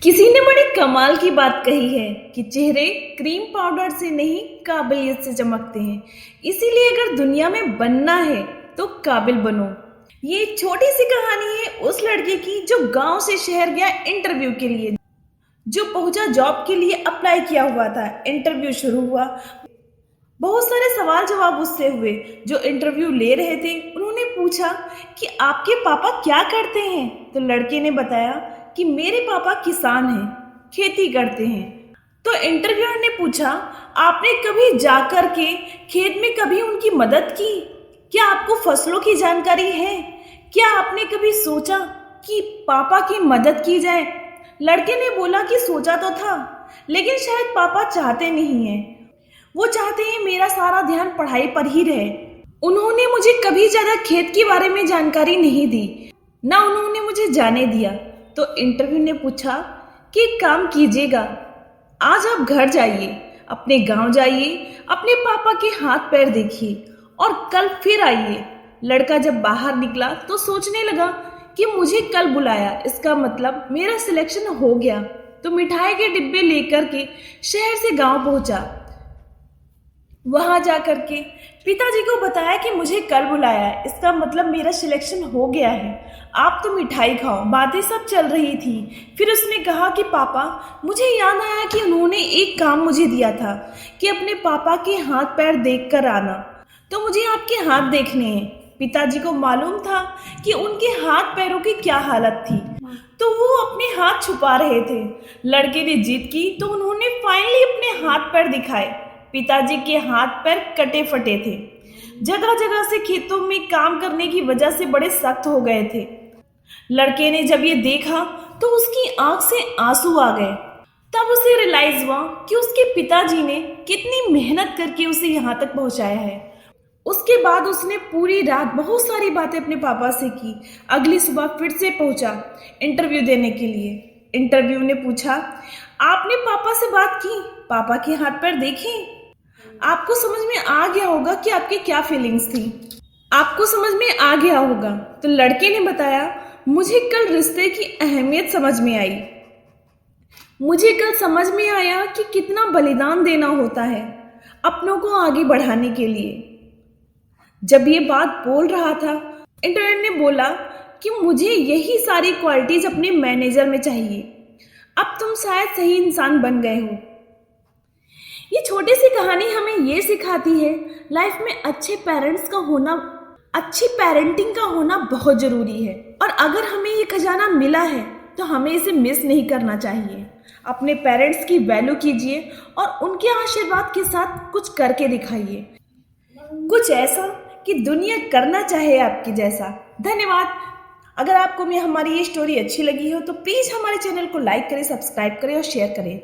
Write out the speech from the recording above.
किसी ने बड़ी कमाल की बात कही है कि चेहरे क्रीम पाउडर से नहीं काबिलियत से चमकते हैं। इसीलिए अगर दुनिया में बनना है तो काबिल बनो। ये एक छोटी सी कहानी है उस लड़के की जो गांव से शहर गया इंटरव्यू के लिए, जो पहुंचा जॉब के लिए अप्लाई किया हुआ था। इंटरव्यू शुरू हुआ, बहुत सारे सवाल जवाब उससे हुए। जो इंटरव्यू ले रहे थे उन्होंने पूछा कि आपके पापा क्या करते हैं। तो लड़के ने बताया कि मेरे पापा किसान हैं, खेती करते हैं। तो इंटरव्यूअर ने पूछा, आपने कभी जाकर के खेत में कभी उनकी मदद की? क्या आपको फसलों की जानकारी है? क्या आपने कभी सोचा कि पापा की मदद की जाए? लड़के ने बोला कि सोचा तो था, लेकिन शायद पापा चाहते नहीं हैं। वो चाहते हैं मेरा सारा ध्यान पढ़ाई पर ही रहे। उन्होंने मुझे कभी ज्यादा खेत के बारे में जानकारी नहीं दी, ना उन्होंने मुझे जाने दिया। तो इंटरव्यू ने पूछा कि एक काम कीजिएगा, आज आप घर जाइए, अपने गांव जाइए, अपने पापा के हाथ पैर देखिए और कल फिर आइए। लड़का जब बाहर निकला तो सोचने लगा कि मुझे कल बुलाया, इसका मतलब मेरा सिलेक्शन हो गया। तो मिठाई के डिब्बे लेकर के शहर से गांव पहुंचा। वहां जाकर के पिताजी को बताया कि मुझे कल बुलाया है, इसका मतलब मेरा सिलेक्शन हो गया है, आप तो मिठाई खाओ। बातें सब चल रही थी। फिर उसने कहा कि पापा, मुझे याद आया कि उन्होंने एक काम मुझे दिया था कि अपने पापा के हाथ पैर देख कर आना, तो मुझे आपके हाथ देखने हैं। पिताजी को मालूम था कि उनके हाथ पैरों की क्या हालत थी, तो वो अपने हाथ छुपा रहे थे। लड़के ने जिद की तो उन्होंने फाइनली अपने हाथ पैर दिखाए। पिताजी के हाथ पैर कटे फटे थे, जगह जगह से खेतों में काम करने की वजह से बड़े सख्त हो गए थे। लड़के ने जब ये देखा तो उसकी आंख से आंसू आ गए। तब उसे रियलाइज हुआ कि उसके पिताजी ने कितनी मेहनत करके उसे यहाँ तक पहुंचाया है। उसके बाद उसने पूरी रात बहुत सारी बातें अपने पापा से की। अगली सुबह फिर से पहुंचा इंटरव्यू देने के लिए। इंटरव्यू ने पूछा, आपने पापा से बात की? पापा के हाथ पैर देखे? आपको समझ में आ गया होगा कि आपकी क्या फीलिंग्स थी, आपको समझ में आ गया होगा। तो लड़के ने बताया, मुझे कल रिश्ते की अहमियत समझ में आई। मुझे कल समझ में आया कि कितना बलिदान देना होता है अपनों को आगे बढ़ाने के लिए। जब ये बात बोल रहा था, इंटरव्यूअर ने बोला कि मुझे यही सारी क्वालिटीज अपने मैनेजर में चाहिए। अब तुम शायद सही इंसान बन गए हो। ये छोटी सी कहानी हमें ये सिखाती है, लाइफ में अच्छे पेरेंट्स का होना, अच्छी पेरेंटिंग का होना बहुत जरूरी है। और अगर हमें ये खजाना मिला है तो हमें इसे मिस नहीं करना चाहिए। अपने पेरेंट्स की वैल्यू कीजिए और उनके आशीर्वाद के साथ कुछ करके दिखाइए, कुछ ऐसा कि दुनिया करना चाहे आपके जैसा। धन्यवाद। अगर आपको हमारी ये स्टोरी अच्छी लगी हो तो प्लीज हमारे चैनल को लाइक करें, सब्सक्राइब करें और शेयर करें।